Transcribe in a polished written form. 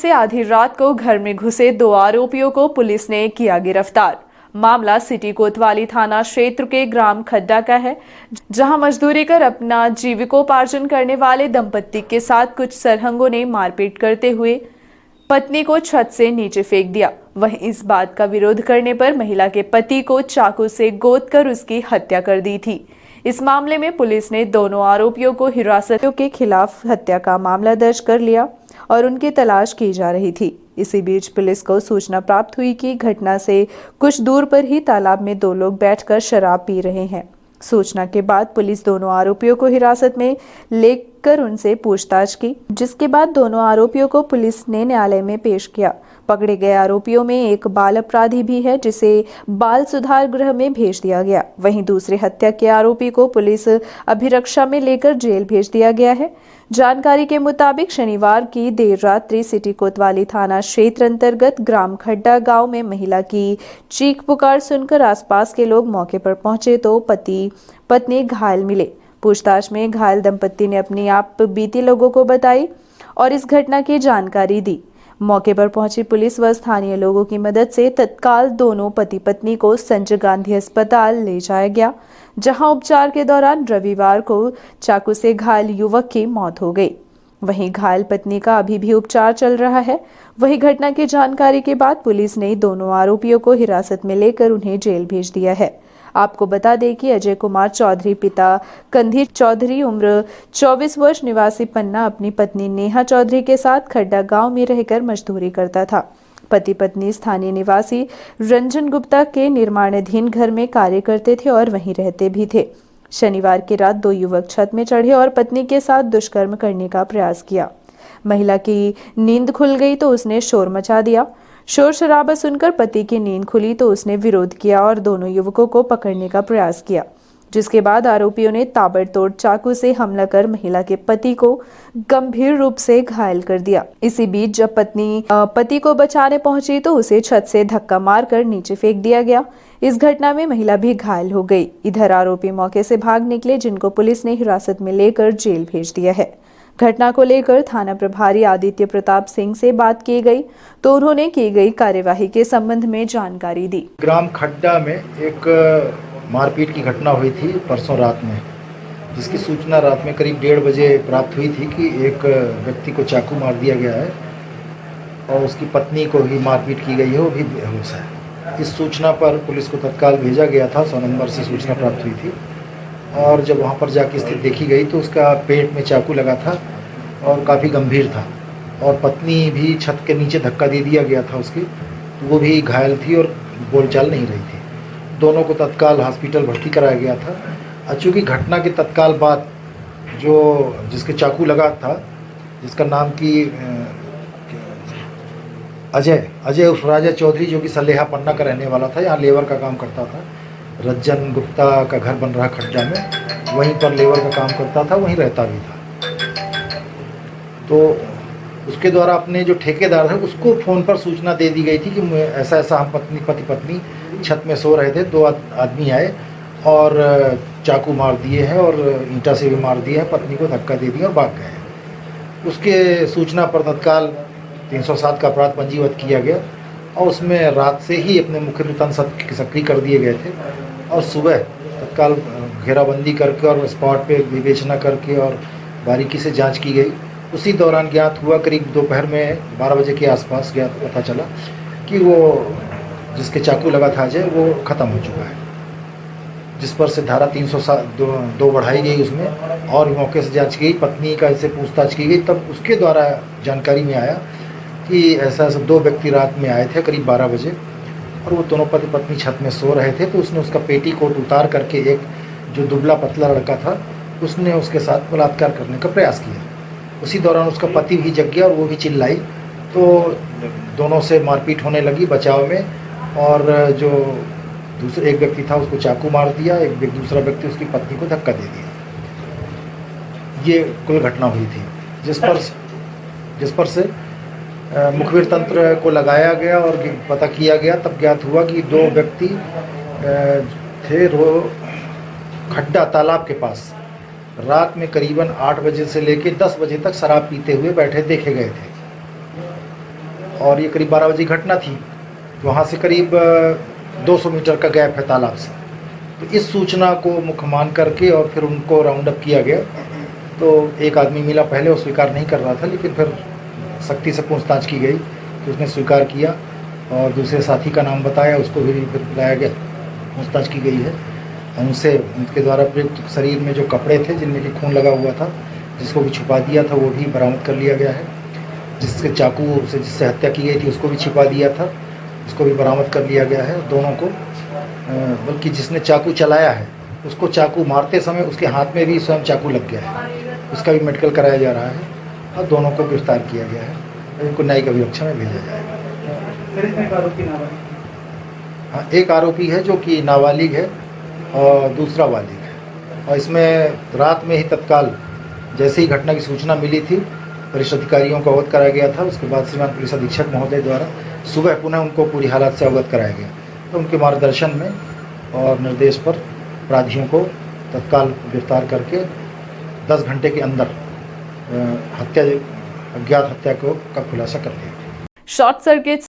से आधी रात को घर में घुसे 2 आरोपियों को पुलिस ने किया गिरफ्तार। मामला सिटी कोतवाली थाना क्षेत्र के ग्राम खड्डा का है, जहां मजदूरी कर अपना जीविकोपार्जन करने वाले दंपत्ति के साथ कुछ सरहंगों ने मारपीट करते हुए पत्नी को छत से नीचे फेंक दिया। वहीं इस बात का विरोध करने पर महिला के पति को चाकू से गोद कर उसकी हत्या कर दी थी। इस मामले में पुलिस ने दोनों आरोपियों को हिरासत के खिलाफ हत्या का मामला दर्ज कर लिया और उनकी तलाश की जा रही थी। इसी बीच पुलिस को सूचना प्राप्त हुई कि घटना से कुछ दूर पर ही तालाब में 2 लोग बैठकर शराब पी रहे हैं। सूचना के बाद पुलिस दोनों आरोपियों को हिरासत में लेकर उनसे पूछताछ की, जिसके बाद दोनों आरोपियों को पुलिस ने न्यायालय में पेश किया। पकड़े गए आरोपियों में एक बाल अपराधी भी है, जिसे बाल सुधार गृह में भेज दिया गया। वहीं दूसरे हत्या के आरोपी को पुलिस अभिरक्षा में लेकर जेल भेज दिया गया है। जानकारी के मुताबिक शनिवार की देर रात्रि सिटी कोतवाली थाना क्षेत्र अंतर्गत ग्राम खड्डा गांव में महिला की चीख पुकार सुनकर आसपास के लोग मौके पर पहुंचे तो पति पत्नी घायल मिले। पूछताछ में घायल दंपत्ति ने अपनी आप बीती लोगों को बताई और इस घटना की जानकारी दी। मौके पर पहुंची पुलिस व स्थानीय लोगों की मदद से तत्काल दोनों पति पत्नी को संजय गांधी अस्पताल ले जाया गया, जहां उपचार के दौरान रविवार को चाकू से घायल युवक की मौत हो गई। वहीं घायल पत्नी का अभी भी उपचार चल रहा है। वहीं घटना की जानकारी के बाद पुलिस ने दोनों आरोपियों को हिरासत में लेकर उन्हें जेल भेज दिया है। आपको बता दें कि अजय कुमार चौधरी पिता कंधीर चौधरी उम्र 24 वर्ष निवासी पन्ना अपनी पत्नी नेहा चौधरी के साथ खड्डा गांव में रहकर मजदूरी करता था। पति पत्नी स्थानीय निवासी रंजन गुप्ता के निर्माणाधीन घर में कार्य करते थे और वहीं रहते भी थे। शनिवार की रात 2 युवक छत में चढ़े और पत्नी के साथ दुष्कर्म करने का प्रयास किया। महिला की नींद खुल गई तो उसने शोर मचा दिया। शोर शराबा सुनकर पति की नींद खुली तो उसने विरोध किया और दोनों युवकों को पकड़ने का प्रयास किया, जिसके बाद आरोपियों ने ताबड़तोड़ चाकू से हमला कर महिला के पति को गंभीर रूप से घायल कर दिया। इसी बीच जब पत्नी पति को बचाने पहुंची तो उसे छत से धक्का मारकर नीचे फेंक दिया गया। इस घटना में महिला भी घायल हो गई। इधर आरोपी मौके से भाग निकले, जिनको पुलिस ने हिरासत में लेकर जेल भेज दिया है। घटना को लेकर थाना प्रभारी आदित्य प्रताप सिंह से बात की गई तो उन्होंने की गई कार्यवाही के संबंध में जानकारी दी। ग्राम खड्डा में एक मारपीट की घटना हुई थी परसों रात में, जिसकी सूचना रात में करीब 1:30 बजे प्राप्त हुई थी कि एक व्यक्ति को चाकू मार दिया गया है और उसकी पत्नी को भी मारपीट की गई है, वो भी बेहोश है। इस सूचना पर पुलिस को तत्काल भेजा गया था। 100 नंबर से सूचना प्राप्त हुई थी और जब वहाँ पर जाके स्थिति देखी गई तो उसका पेट में चाकू लगा था और काफ़ी गंभीर था और पत्नी भी छत के नीचे धक्का दे दिया गया था उसकी, तो वो भी घायल थी और बोलचाल नहीं रही थी। दोनों को तत्काल हॉस्पिटल भर्ती कराया गया था। चूँकि घटना के तत्काल बाद जो जिसके चाकू लगा था, जिसका नाम की अजय उर्फ राजा चौधरी, जो कि सलेहा पन्ना का रहने वाला था, यहाँ लेबर का काम करता था। रंजन गुप्ता का घर बन रहा खड्डा में, वहीं पर लेबर का काम करता था, वहीं रहता भी था। तो उसके द्वारा अपने जो ठेकेदार है उसको फ़ोन पर सूचना दे दी गई थी कि ऐसा ऐसा हम पति पत्नी छत में सो रहे थे, 2 आदमी आए और चाकू मार दिए हैं और ईंटा से भी मार दिए हैं, पत्नी को धक्का दे दिया और भाग गए हैं। उसके सूचना पर तत्काल 307 का अपराध पंजीबद्ध किया गया और उसमें रात से ही अपने मुख्य वृत्तांत सक्रिय कर दिए गए थे और सुबह तत्काल घेराबंदी करके और स्पॉट पे विवेचना करके और बारीकी से जांच की गई। उसी दौरान ज्ञात हुआ, करीब दोपहर में 12 बजे के आसपास ज्ञात पता चला कि वो जिसके चाकू लगा था अजय, वो ख़त्म हो चुका है, जिस पर से धारा 302 बढ़ाई गई उसमें और मौके से जांच की गई। पत्नी का इससे पूछताछ की गई, तब उसके द्वारा जानकारी में आया कि ऐसा 2 व्यक्ति रात में आए थे करीब 12 बजे और वो दोनों पति पत्नी छत में सो रहे थे। तो उसने उसका पेटीकोट उतार करके एक जो दुबला पतला लड़का था, उसने उसके साथ बलात्कार करने का प्रयास किया। उसी दौरान उसका पति भी जग गया और वो भी चिल्लाई, तो दोनों से मारपीट होने लगी बचाव में और जो दूसरा एक व्यक्ति था उसको चाकू मार दिया, दूसरा व्यक्ति उसकी पत्नी को धक्का दे दिया। ये कुल घटना हुई थी, जिस पर से मुखबिर तंत्र को लगाया गया और पता किया गया। तब ज्ञात हुआ कि 2 व्यक्ति थे खड्डा तालाब के पास रात में करीबन 8 बजे से लेकर 10 बजे तक शराब पीते हुए बैठे देखे गए थे। और ये करीब 12 बजे की घटना थी। वहाँ से करीब 200 मीटर का गैप है तालाब से। तो इस सूचना को मुख्य मान करके और फिर उनको राउंड अप किया गया। तो एक आदमी मिला, पहले वो स्वीकार नहीं कर रहा था, लेकिन फिर सख्ती से पूछताछ की गई तो उसने स्वीकार किया और दूसरे साथी का नाम बताया, उसको भी फिर बुलाया गया, पूछताछ की गई है। उनसे उनके द्वारा प्रयुक्त शरीर में जो कपड़े थे जिनमें कि खून लगा हुआ था, जिसको भी छुपा दिया था, वो भी बरामद कर लिया गया है। जिसके चाकू से जिससे हत्या की गई थी उसको भी छिपा दिया था, उसको भी बरामद कर लिया गया है। दोनों को, बल्कि जिसने चाकू चलाया है उसको चाकू मारते समय उसके हाथ में भी स्वयं चाकू लग गया है, उसका भी मेडिकल कराया जा रहा है और दोनों को गिरफ्तार किया गया है और इनको न्यायिक अभिरक्षा में भेजा जाएगा। हाँ, एक आरोपी है जो कि नाबालिग है और दूसरा बालिग है। और इसमें रात में ही तत्काल जैसे ही घटना की सूचना मिली थी, वरिष्ठ अधिकारियों को अवगत कराया गया था। उसके बाद श्रीमान पुलिस अधीक्षक महोदय द्वारा सुबह पुनः उनको पूरी हालत से अवगत कराया गया। तो उनके मार्गदर्शन में और निर्देश पर अपराधियों को तत्काल गिरफ्तार करके 10 घंटे के अंदर अज्ञात हत्या का खुलासा कर दिया। Short circuit